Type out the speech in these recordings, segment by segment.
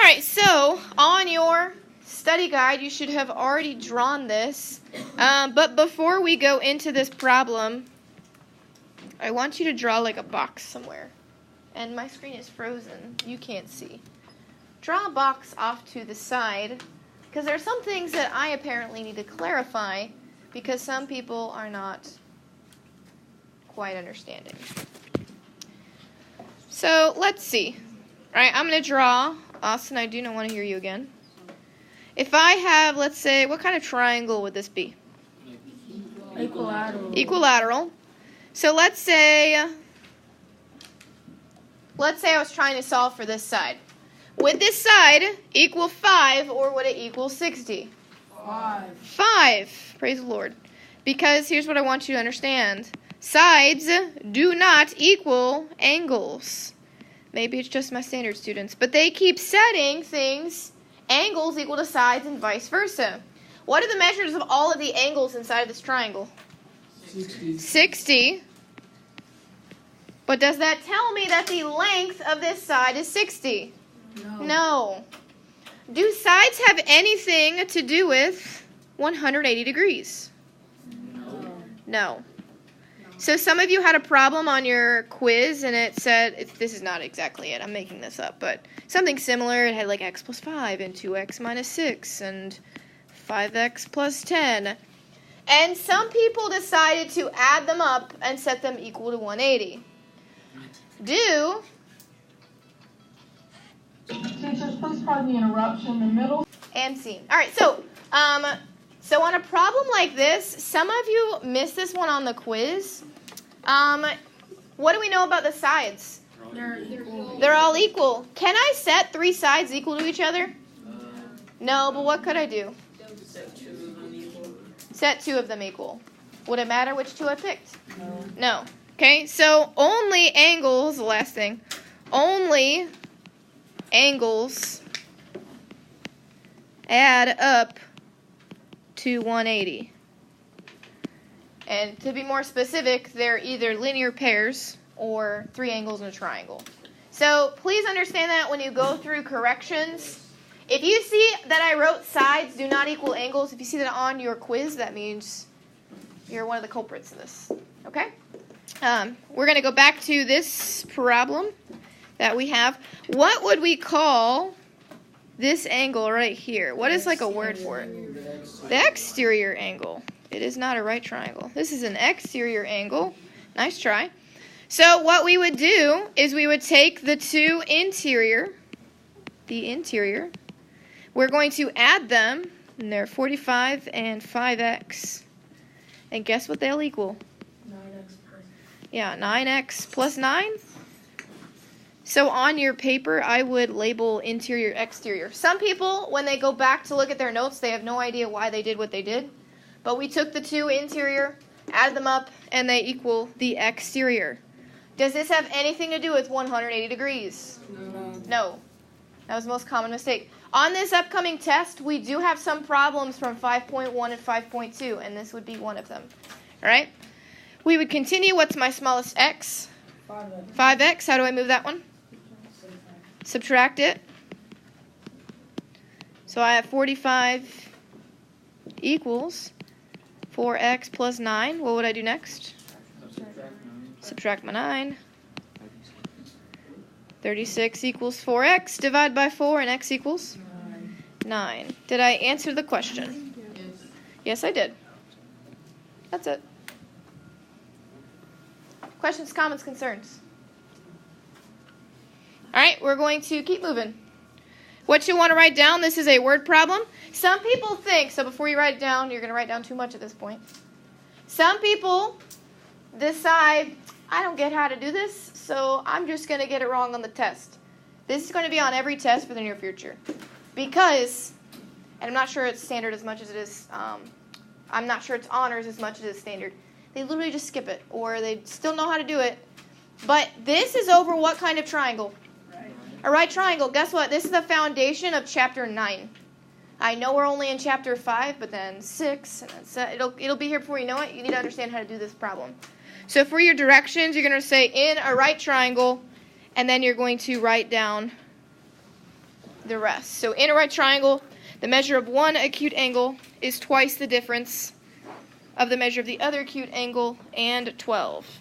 right, so on your study guide, you should have already drawn this. But before we go into this problem, I want you to draw like a box somewhere. And my screen is frozen. You can't see. Draw a box off to the side, because there are some things that I apparently need to clarify, because some people are not quite understanding. So let's see. All right, I'm going to draw. Austin, I do not want to hear you again. If I have, let's say, what kind of triangle would this be? Equilateral. Equilateral. So let's say I was trying to solve for this side. Would this side equal 5 or would it equal 60? 5. 5. Praise the Lord. Because here's what I want you to understand. Sides do not equal angles. Maybe it's just my standard students, but they keep setting things, angles equal to sides and vice versa. What are the measures of all of the angles inside of this triangle? 60. But does that tell me that the length of this side is 60? No. Do sides have anything to do with 180 degrees? No. So some of you had a problem on your quiz, and it said, this is not exactly it, I'm making this up, but something similar. It had like x plus 5 and 2x minus 6 and 5x plus 10. And some people decided to add them up and set them equal to 180. Do... Teachers, please pardon the interruption. The middle. And scene. All right, so on a problem like this, some of you missed this one on the quiz. What do we know about the sides? They're equal. They're all equal. Can I set 3 sides equal to each other? No, but what could I do? Set 2 of them equal. Would it matter which 2 I picked? No. Okay, so only angles, the last thing, only angles add up to 180. And to be more specific, they're either linear pairs or 3 angles in a triangle. So please understand that when you go through corrections. If you see that I wrote sides do not equal angles, if you see that on your quiz, that means you're one of the culprits in this. Okay? We're going to go back to this problem that we have. What would we call this angle right here? What is like a word for it? The exterior angle. It is not a right triangle. This is an exterior angle. Nice try. So what we would do is we would take the 2 interior, we're going to add them, and they're 45 and 5x. And guess what they'll equal? 9x plus. Yeah, 9x plus 9. So on your paper, I would label interior, exterior. Some people, when they go back to look at their notes, they have no idea why they did what they did. But we took the 2 interior, added them up, and they equal the exterior. Does this have anything to do with 180 degrees? No. That was the most common mistake. On this upcoming test, we do have some problems from 5.1 and 5.2, and this would be one of them. All right? We would continue. What's my smallest x? 5x. 5x. How do I move that one? Subtract it. So I have 45 equals 4x plus 9. What would I do next? Subtract my 9. 36 equals 4x. Divide by 4 and x equals 9. Did I answer the question? Yes, I did. That's it. Questions, comments, concerns? All right, we're going to keep moving. What you want to write down, this is a word problem. Some people think, so before you write it down, you're going to write down too much at this point. Some people decide, I don't get how to do this, so I'm just going to get it wrong on the test. This is going to be on every test for the near future. Because, and I'm not sure it's standard as much as it is, I'm not sure it's honors as much as it's standard. They literally just skip it, or they still know how to do it. But this is over what kind of triangle? A right triangle. Guess what? This is the foundation of chapter 9. I know we're only in chapter 5, but then 6, and then 7. It'll be here before you know it. You need to understand how to do this problem. So for your directions, you're going to say in a right triangle, and then you're going to write down the rest. So in a right triangle, the measure of one acute angle is twice the difference of the measure of the other acute angle and 12.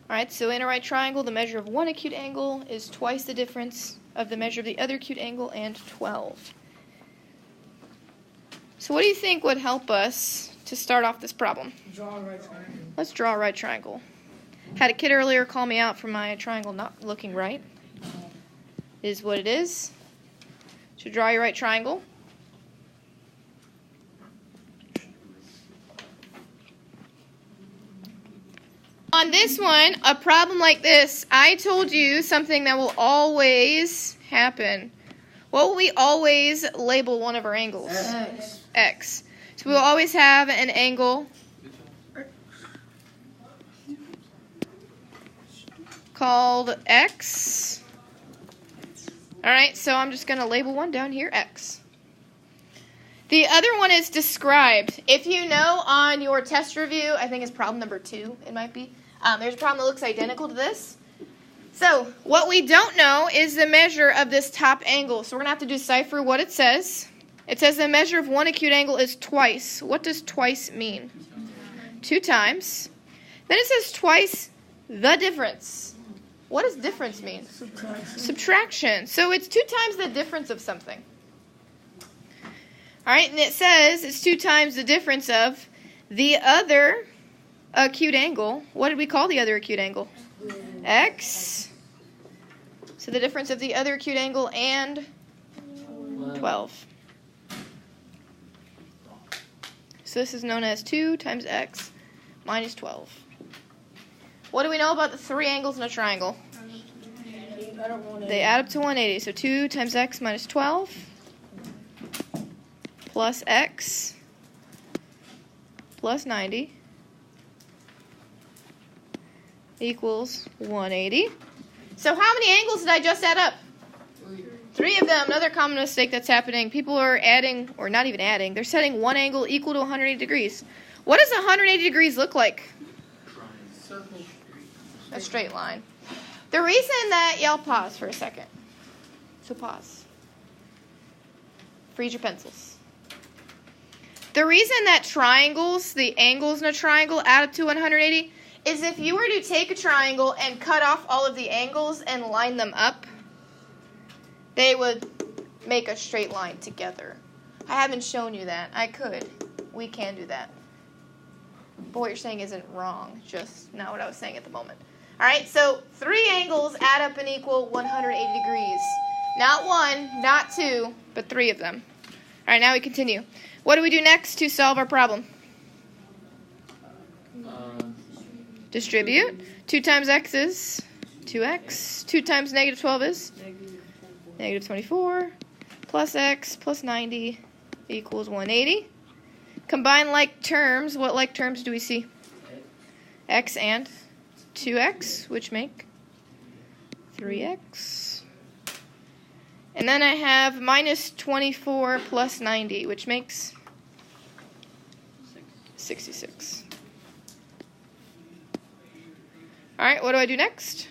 Alright, so in a right triangle, the measure of one acute angle is twice the difference of the measure of the other acute angle and 12. So what do you think would help us to start off this problem? Draw a right triangle. Let's draw a right triangle. Had a kid earlier call me out for my triangle not looking right. It is what it is. So draw your right triangle. On this one, a problem like this, I told you something that will always happen. What will we always label one of our angles? X. X. So we will always have an angle called X. Alright, so I'm just going to label one down here, X. The other one is described. If you know on your test review, I think it's problem number 2, it might be. There's a problem that looks identical to this. So what we don't know is the measure of this top angle. So we're going to have to decipher what it says. It says the measure of one acute angle is twice. What does twice mean? 2 times. Then it says twice the difference. What does difference mean? Subtraction. So it's 2 times the difference of something. All right, and it says it's 2 times the difference of the other acute angle. What did we call the other acute angle? X. So the difference of the other acute angle and 12. So this is known as 2 times x minus 12. What do we know about the 3 angles in a triangle? They add up to 180. So 2 times x minus 12 plus x plus 90 equals 180. So how many angles did I just add up? 3 of them. Another common mistake that's happening. People are adding, or not even adding, they're setting one angle equal to 180 degrees. What does 180 degrees look like? A straight line. The reason that, y'all pause for a second. So pause. Freeze your pencils. The reason that triangles, the angles in a triangle add up to 180 is if you were to take a triangle and cut off all of the angles and line them up, they would make a straight line together. I haven't shown you that. I could. We can do that. But what you're saying isn't wrong, just not what I was saying at the moment. All right, so 3 angles add up and equal 180 degrees. Not 1, not 2, but 3 of them. All right, now we continue. What do we do next to solve our problem? Distribute. 2 times x is 2x. 2 times negative 12 is? Negative 24. Plus x plus 90 equals 180. Combine like terms. What like terms do we see? X and 2x, which make 3x. And then I have minus 24 plus 90, which makes 66. All right, what do I do next?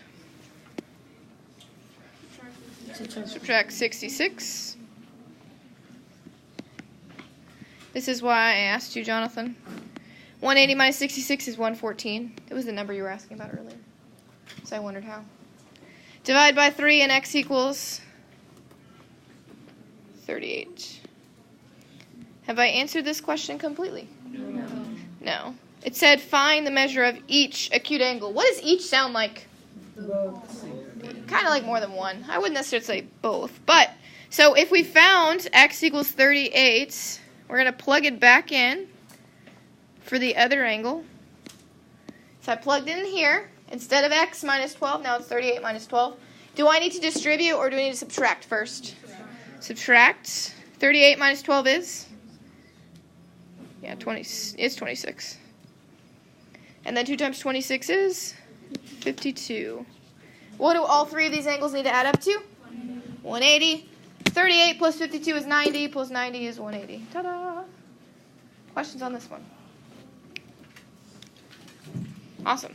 Subtract 66. This is why I asked you, Jonathan. 180 minus 66 is 114. It was the number you were asking about earlier. So I wondered how. Divide by 3 and x equals 38. Have I answered this question completely? No. It said find the measure of each acute angle. What does each sound like? Kind of like more than one. I wouldn't necessarily say both. But, so if we found x equals 38, we're going to plug it back in for the other angle. So I plugged in here. Instead of x minus 12, now it's 38 minus 12. Do I need to distribute or do I need to subtract first? Subtract. 38 minus 12 is? Yeah, 20. It's 26. And then 2 times 26 is? 52. What do all 3 of these angles need to add up to? 180. 38 plus 52 is 90, plus 90 is 180. Ta-da! Questions on this one? Awesome.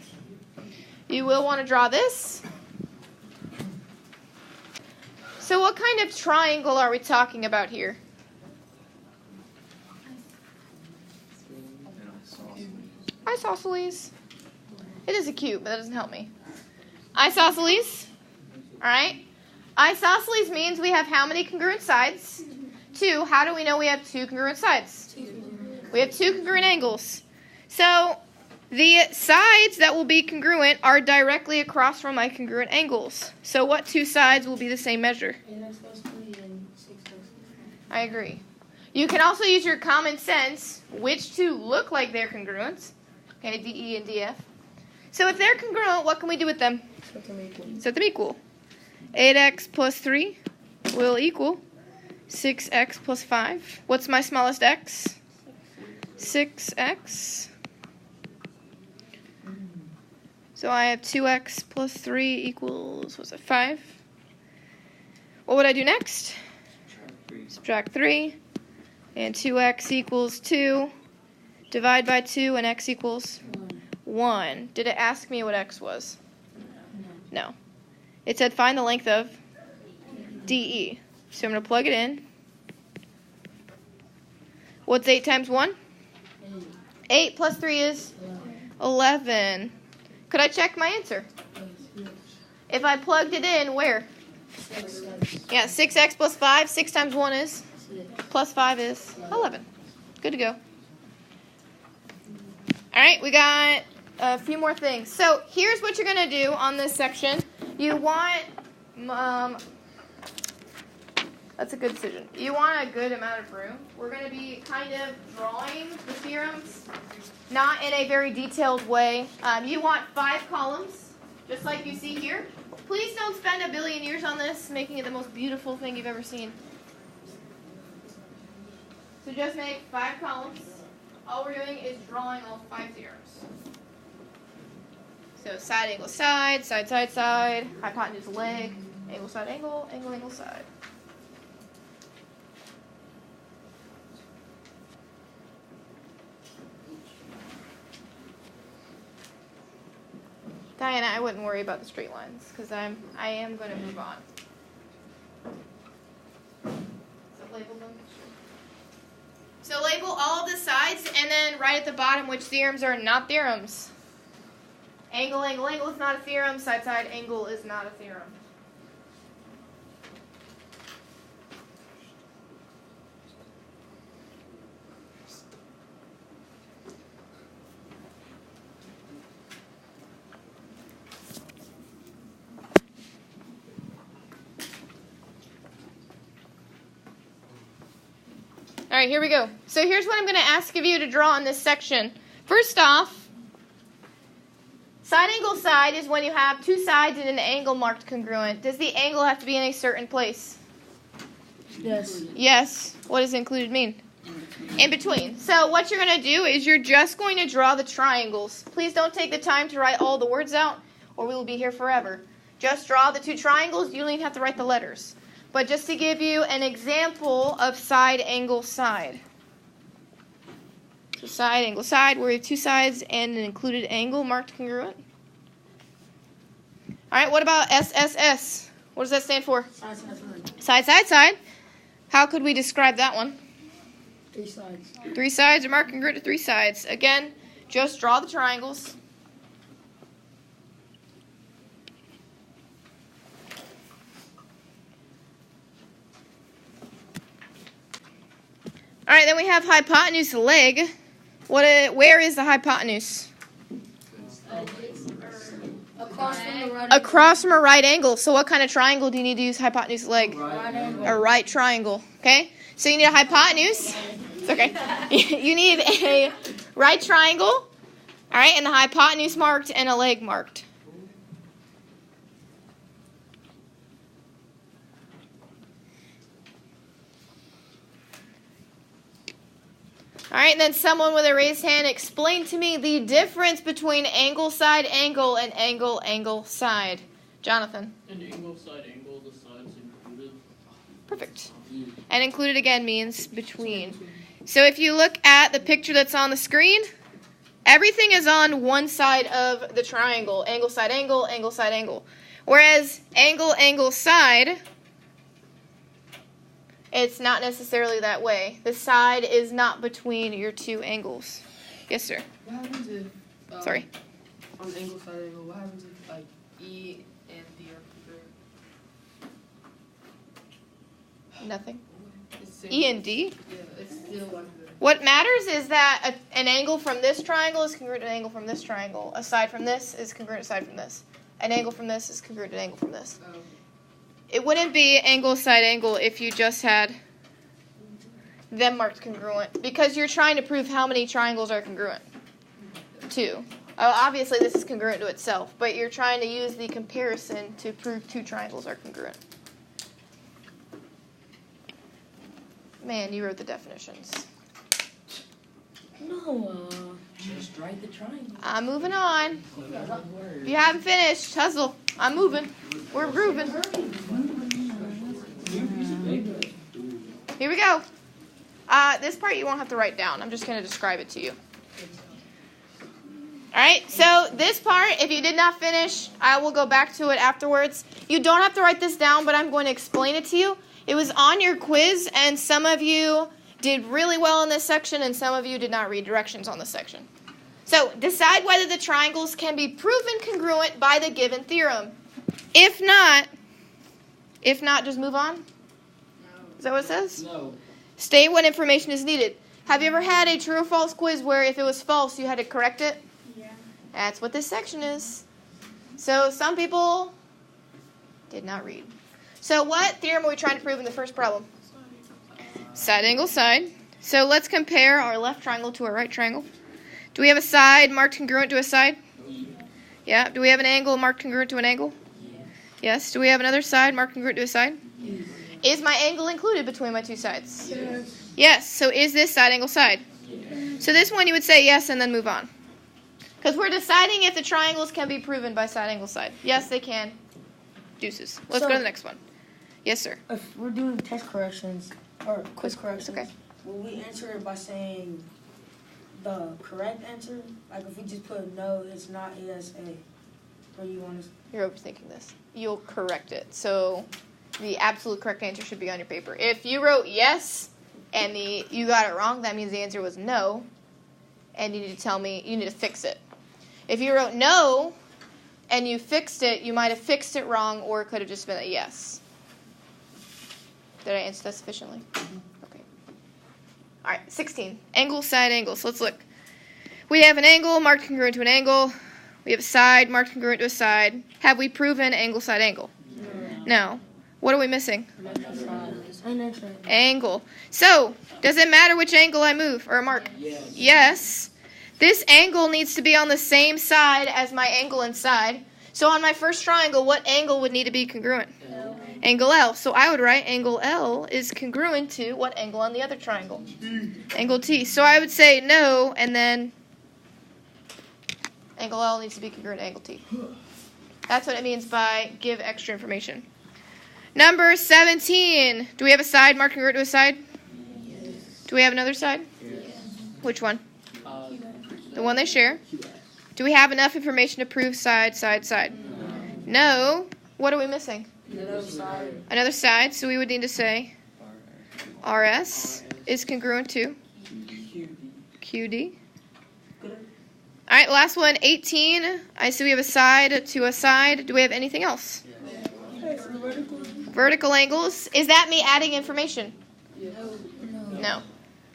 You will want to draw this. So what kind of triangle are we talking about here? Isosceles. It is a cube, but that doesn't help me. Isosceles. All right. Isosceles means we have how many congruent sides? 2. How do we know we have 2 congruent sides? We have 2 congruent angles. So the sides that will be congruent are directly across from my congruent angles. So what 2 sides will be the same measure? 8x plus 3 and 6x. I agree. You can also use your common sense, which 2 look like they're congruent. Okay, DE and DF. So if they're congruent, what can we do with them? Set them equal. 8x plus 3 will equal 6x plus 5. What's my smallest x? 6x. So I have 2x plus 3 equals, what's it, 5? What would I do next? Subtract 3. And 2x equals 2. Divide by 2 and x equals 1. Did it ask me what x was? No. It said find the length of DE. So I'm going to plug it in. What's 8 times 1? 8 plus 3 is 11. Could I check my answer? If I plugged it in, where? Yeah, 6x plus 5. 6 times 1 is? Plus 5 is 11. Good to go. All right, we got a few more things. So here's what you're going to do on this section. You want, that's a good decision. You want a good amount of room. We're going to be kind of drawing the theorems, not in a very detailed way. You want 5 columns, just like you see here. Please don't spend a billion years on this, making it the most beautiful thing you've ever seen. So just make 5 columns. All we're doing is drawing all 5 theorems. So side, angle, side, side, side, side, hypotenuse, leg, angle, side, angle, angle, angle, side. Diana, I wouldn't worry about the straight lines because I am going to move on. So label them. So label all of the sides and then write at the bottom which theorems are not theorems. Angle, angle, angle is not a theorem. Side, side, angle is not a theorem. All right, here we go. So here's what I'm going to ask of you to draw in this section. First off, side angle side is when you have 2 sides and an angle marked congruent. Does the angle have to be in a certain place? Yes. Yes. What does included mean? In between. So what you're going to do is you're just going to draw the triangles. Please don't take the time to write all the words out or we will be here forever. Just draw the 2 triangles. You don't even have to write the letters. But just to give you an example of side, angle, side. So side, angle, side, where we have 2 sides and an included angle marked congruent. All right, what about SSS? What does that stand for? Side, side, side. Side, side, side. How could we describe that one? 3 sides. 3 sides are marked congruent to 3 sides. Again, just draw the triangles. All right, then we have hypotenuse leg. Where is the hypotenuse? Across from the right. Across from a right angle. So what kind of triangle do you need to use hypotenuse leg? Right angle. A right triangle. Okay? So you need a hypotenuse. It's okay. You need a right triangle. All right, and the hypotenuse marked and a leg marked. All right, and then someone with a raised hand, explain to me the difference between angle, side, angle, and angle, angle, side. Jonathan. An angle, side, angle, the sides included. Perfect. And included again means between. So if you look at the picture that's on the screen, everything is on one side of the triangle. Angle, side, angle, angle, side, angle. Whereas angle, angle, side, it's not necessarily that way. The side is not between your two angles. Yes, sir. What happens if, Sorry. on angle, side angle, what happens if, like, E and D are congruent? Nothing. It's same. E and D. Yeah, it's still like the... What matters is that an angle from this triangle is congruent to an angle from this triangle. A side from this is congruent to a side from this. An angle from this is congruent to an angle from this. It wouldn't be angle, side, angle if you just had them marked congruent, because you're trying to prove how many triangles are congruent. 2. Obviously, this is congruent to itself, but you're trying to use the comparison to prove 2 triangles are congruent. Man, you wrote the definitions. No. Just write the triangle. I'm moving on. If you haven't finished, hustle. I'm moving. We're grooving. Here we go. This part you won't have to write down. I'm just going to describe it to you. Alright, so this part, if you did not finish, I will go back to it afterwards. You don't have to write this down, but I'm going to explain it to you. It was on your quiz, and some of you did really well in this section, and some of you did not read directions on this section. So, decide whether the triangles can be proven congruent by the given theorem. If not, just move on. Is that what it says? No. State what information is needed. Have you ever had a true or false quiz where if it was false, you had to correct it? Yeah. That's what this section is. So, some people did not read. So, what theorem are we trying to prove in the first problem? Side, angle, side. So let's compare our left triangle to our right triangle. Do we have a side marked congruent to a side? Yeah. Do we have an angle marked congruent to an angle? Yes. Do we have another side marked congruent to a side? Yes. Is my angle included between my two sides? Yes. Yes. So is this side, angle, side? So this one you would say yes and then move on. Because we're deciding if the triangles can be proven by side, angle, side. Yes, they can. Deuces. Let's go to the next one. Yes, sir. If we're doing test corrections or quiz corrections, okay. will we answer it by saying the correct answer? Like if we just put no, it's not ASA. Or you want to? You're overthinking this. You'll correct it. So the absolute correct answer should be on your paper. If you wrote yes and you got it wrong, that means the answer was no. And you need to tell me, you need to fix it. If you wrote no and you fixed it, you might have fixed it wrong, or it could have just been a yes. Did I answer that sufficiently? Okay. All right, 16. Angle, side, angle. So let's look. We have an angle marked congruent to an angle. We have a side marked congruent to a side. Have we proven angle, side, angle? No. What are we missing? Angle. So, does it matter which angle I move or mark? Yes. This angle needs to be on the same side as my angle inside. So on my first triangle, what angle would need to be congruent? L. Angle L. So I would write angle L is congruent to what angle on the other triangle? Angle T. So I would say no, and then angle L needs to be congruent to angle T. That's what it means by give extra information. Number 17. Do we have a side marked congruent to a side? Yes. Do we have another side? Yes. Which one? The one they share. Do we have enough information to prove side, side, side? No. What are we missing? Another side. Another side, so we would need to say RS is congruent to QD. All right, last one, 18. I see we have a side to a side. Do we have anything else? Vertical angles. Is that me adding information? No.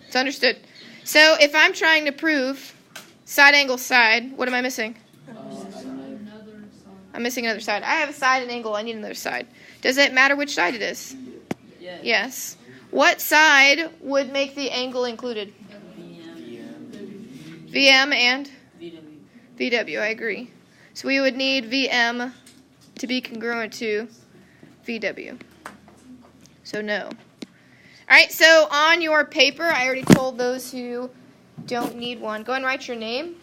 It's understood. So if I'm trying to prove side, angle, side, what am I missing? I'm missing another side. I have a side and angle. I need another side. Does it matter which side it is? Yes. What side would make the angle included? VM and? VW, I agree. So we would need VM to be congruent to VW. So no. All right, so on your paper, I already told those who don't need one, go and write your name